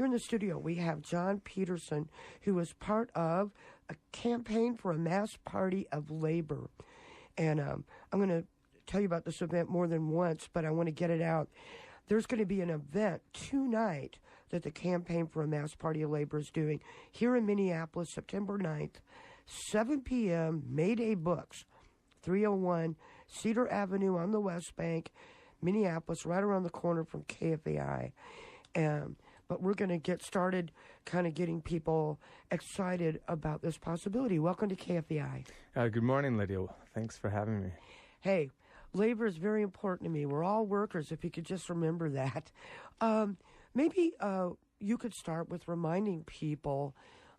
Here in the studio, we have John Peterson, who is part of a campaign for a mass party of labor. And I'm going to tell you about this event more than once, but I want to get it out. There's going to be an event tonight that the Campaign for a Mass Party of Labor is doing here in Minneapolis, September 9th, 7 p.m., Mayday Books, 301 Cedar Avenue on the West Bank, Minneapolis, right around the corner from KFAI. But we're going to get started kind of getting people excited about this possibility. Welcome to KFAI. Good morning, Lydia. Thanks for having me. Hey, labor is very important to me. We're all workers, if you could just remember that. Maybe you could start with reminding people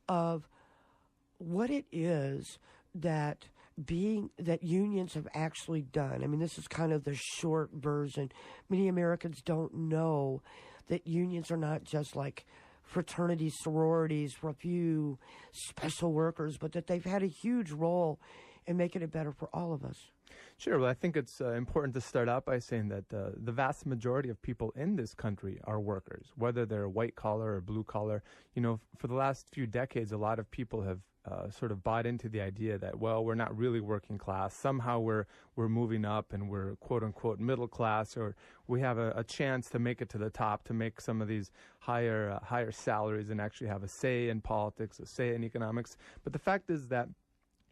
of what it is that unions have actually done. I mean, this is kind of the short version. Many Americans don't know that unions are not just like fraternities, sororities for a few special workers, but that they've had a huge role in making it better for all of us. Sure. Well, I think it's important to start out by saying that the vast majority of people in this country are workers, whether they're white collar or blue collar. You know, for the last few decades, a lot of people have sort of bought into the idea that, well, we're not really working class. Somehow we're moving up and we're quote unquote middle class, or we have a chance to make it to the top, to make some of these higher salaries and actually have a say in politics, a say in economics. But the fact is that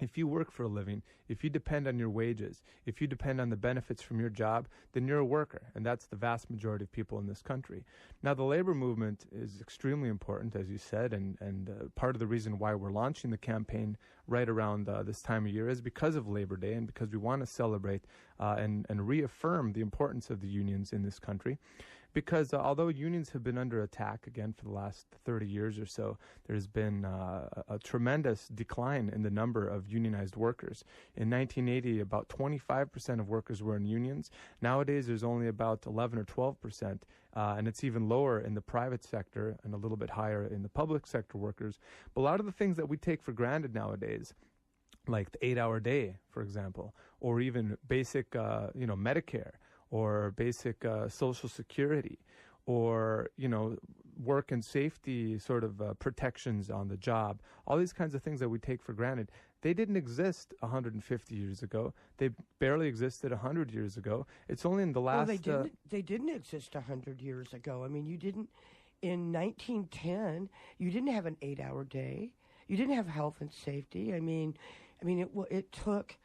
if you work for a living, if you depend on your wages, if you depend on the benefits from your job, then you're a worker, and that's the vast majority of people in this country. Now, the labor movement is extremely important, as you said, and part of the reason why we're launching the campaign right around this time of year is because of Labor Day and because we want to celebrate and reaffirm the importance of the unions in this country. Because although unions have been under attack, again, for the last 30 years or so, there's been a tremendous decline in the number of unionized workers. In 1980, about 25% of workers were in unions. Nowadays, there's only about 11 or 12%, and it's even lower in the private sector and a little bit higher in the public sector workers. But a lot of the things that we take for granted nowadays, like the 8-hour day, for example, or even basic, Medicare, or basic Social Security, or, work and safety sort of protections on the job, all these kinds of things that we take for granted, they didn't exist 150 years ago. They barely existed 100 years ago. It's only in the last... Well, they didn't exist 100 years ago. I mean, in 1910, you didn't have an 8-hour day. You didn't have health and safety. I mean, it took...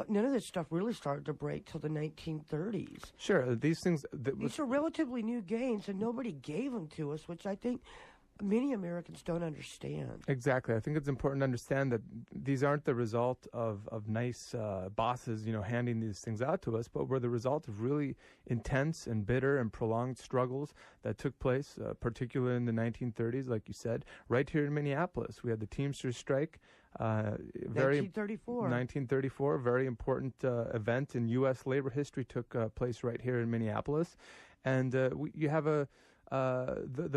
None of this stuff really started to break till the 1930s. Sure, these things... These are relatively new gains, and nobody gave them to us, which I think many Americans don't understand. Exactly. I think it's important to understand that these aren't the result of nice bosses, handing these things out to us, but were the result of really intense and bitter and prolonged struggles that took place, particularly in the 1930s, like you said, right here in Minneapolis. We had the Teamsters strike. 1934, very important event in U.S. labor history took place right here in Minneapolis. And you have the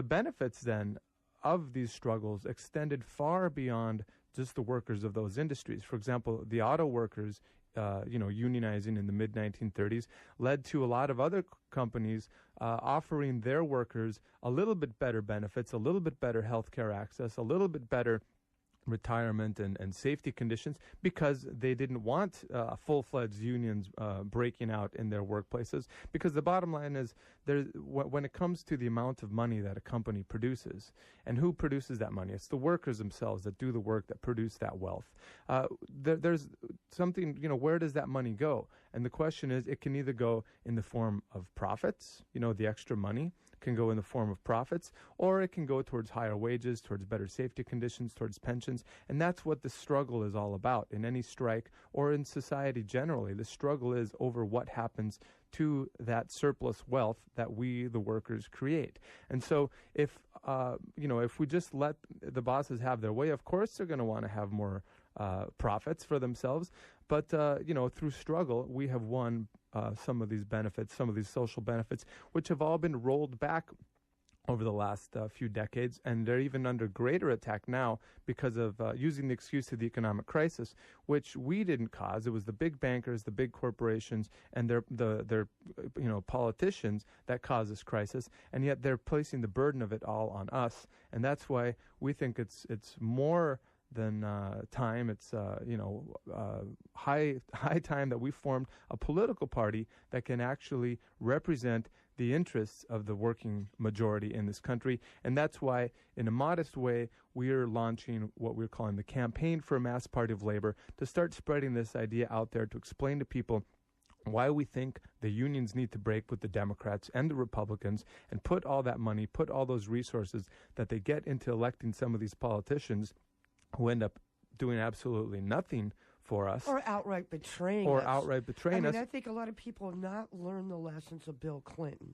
benefits then of these struggles extended far beyond just the workers of those industries. For example, the auto workers, unionizing in the mid-1930s led to a lot of other companies offering their workers a little bit better benefits, a little bit better health care access, a little bit better retirement and safety conditions, because they didn't want full-fledged unions breaking out in their workplaces. Because the bottom line is, when it comes to the amount of money that a company produces, and who produces that money, it's the workers themselves that do the work that produce that wealth. There's something, where does that money go? And the question is, it can either go in the form of profits, the extra money can go in the form of profits, or it can go towards higher wages, towards better safety conditions, towards pensions. And that's what the struggle is all about in any strike or in society generally. The struggle is over what happens to that surplus wealth that we, the workers, create. And so if we just let the bosses have their way, of course they're going to want to have more profits for themselves. But, through struggle, we have won some of these benefits, some of these social benefits, which have all been rolled back over the last few decades, and they're even under greater attack now because of using the excuse of the economic crisis, which we didn't cause. It was the big bankers, the big corporations, and their politicians that caused this crisis, and yet they're placing the burden of it all on us, and that's why we think it's more than time. It's high time that we formed a political party that can actually represent the interests of the working majority in this country. And that's why, in a modest way, we are launching what we're calling the Campaign for a Mass Party of Labor, to start spreading this idea out there, to explain to people why we think the unions need to break with the Democrats and the Republicans, and put all that money, put all those resources that they get into electing some of these politicians who end up doing absolutely nothing for us. Or outright betraying us. I think a lot of people have not learned the lessons of Bill Clinton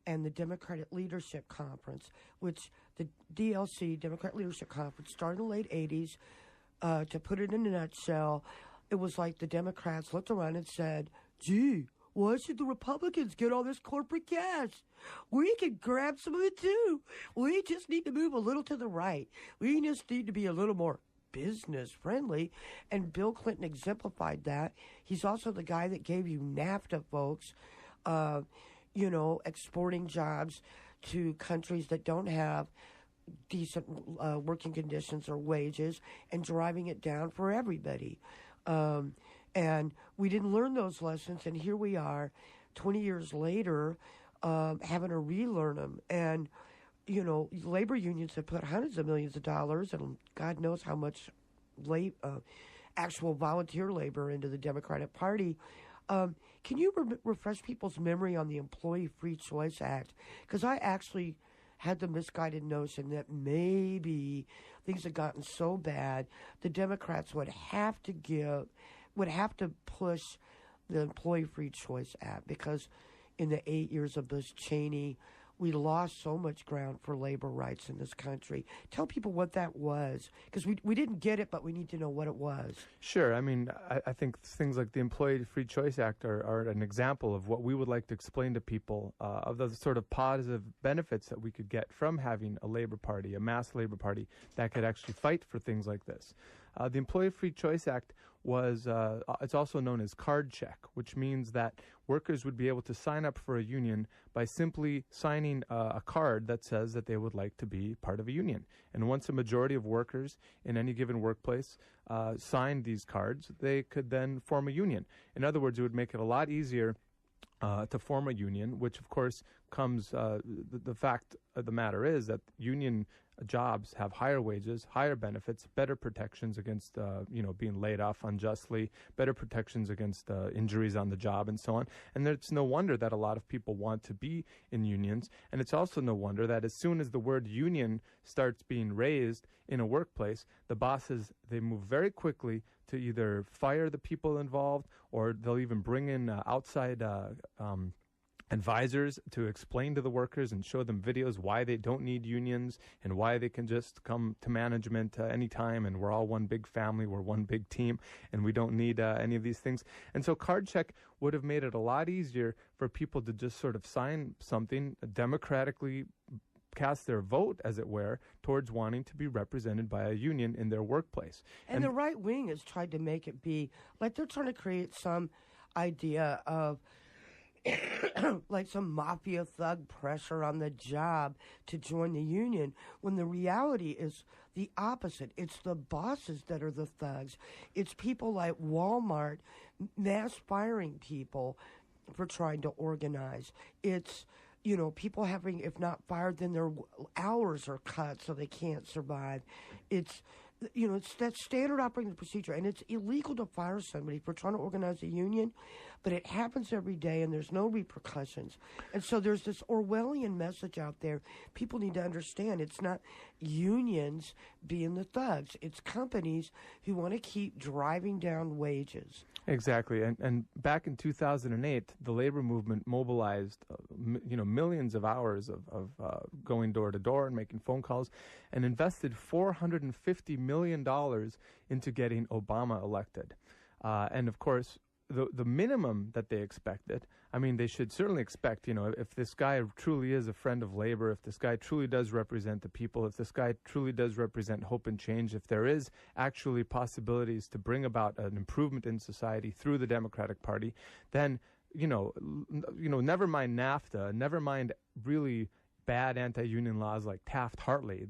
and the Democratic Leadership Conference, which the DLC, Democratic Leadership Conference, started in the late 80s. To put it in a nutshell, it was like the Democrats looked around and said, gee, why should the Republicans get all this corporate cash? We can grab some of it too. We just need to move a little to the right. We just need to be a little more business friendly. And Bill Clinton exemplified that. He's also the guy that gave you NAFTA, folks, exporting jobs to countries that don't have decent working conditions or wages, and driving it down for everybody. And we didn't learn those lessons, and here we are 20 years later having to relearn them. And labor unions have put hundreds of millions of dollars and God knows how much actual volunteer labor into the Democratic Party. Can you refresh people's memory on the Employee Free Choice Act? Because I actually had the misguided notion that maybe things had gotten so bad the Democrats would have to push the Employee Free Choice Act, because in the 8 years of Bush Cheney, we lost so much ground for labor rights in this country. Tell people what that was, because we didn't get it, but we need to know what it was. Sure. I mean, I think things like the Employee Free Choice Act are an example of what we would like to explain to people, of the sort of positive benefits that we could get from having a labor party, a mass labor party, that could actually fight for things like this. The Employee Free Choice Act was, it's also known as card check, which means that workers would be able to sign up for a union by simply signing a card that says that they would like to be part of a union. And once a majority of workers in any given workplace signed these cards, they could then form a union. In other words, it would make it a lot easier to form a union, which of course comes, the fact of the matter is that union jobs have higher wages, higher benefits, better protections against, being laid off unjustly, better protections against injuries on the job, and so on. And it's no wonder that a lot of people want to be in unions. And it's also no wonder that as soon as the word union starts being raised in a workplace, the bosses, they move very quickly to either fire the people involved, or they'll even bring in outside advisors to explain to the workers and show them videos why they don't need unions and why they can just come to management anytime, and we're all one big family, we're one big team, and we don't need any of these things. And so card check would have made it a lot easier for people to just sort of sign something, democratically cast their vote, as it were, towards wanting to be represented by a union in their workplace. And the right wing has tried to make it be like they're trying to create some idea of like some mafia thug pressure on the job to join the union, when the reality is the opposite. It's the bosses that are the thugs. It's people like Walmart mass firing people for trying to organize. It's people having, if not fired, then their hours are cut so they can't survive. It's that standard operating procedure, and it's illegal to fire somebody for trying to organize a union, but it happens every day, and there's no repercussions. And so there's this Orwellian message out there. People need to understand it's not unions being the thugs. It's companies who want to keep driving down wages. Exactly. And back in 2008, the labor movement mobilized, millions of hours of going door to door and making phone calls, and invested $450 million into getting Obama elected. And of course, the minimum that they expected, I mean, they should certainly expect, if this guy truly is a friend of labor, if this guy truly does represent the people, if this guy truly does represent hope and change, if there is actually possibilities to bring about an improvement in society through the Democratic Party, then, never mind NAFTA, never mind really bad anti-union laws like Taft-Hartley.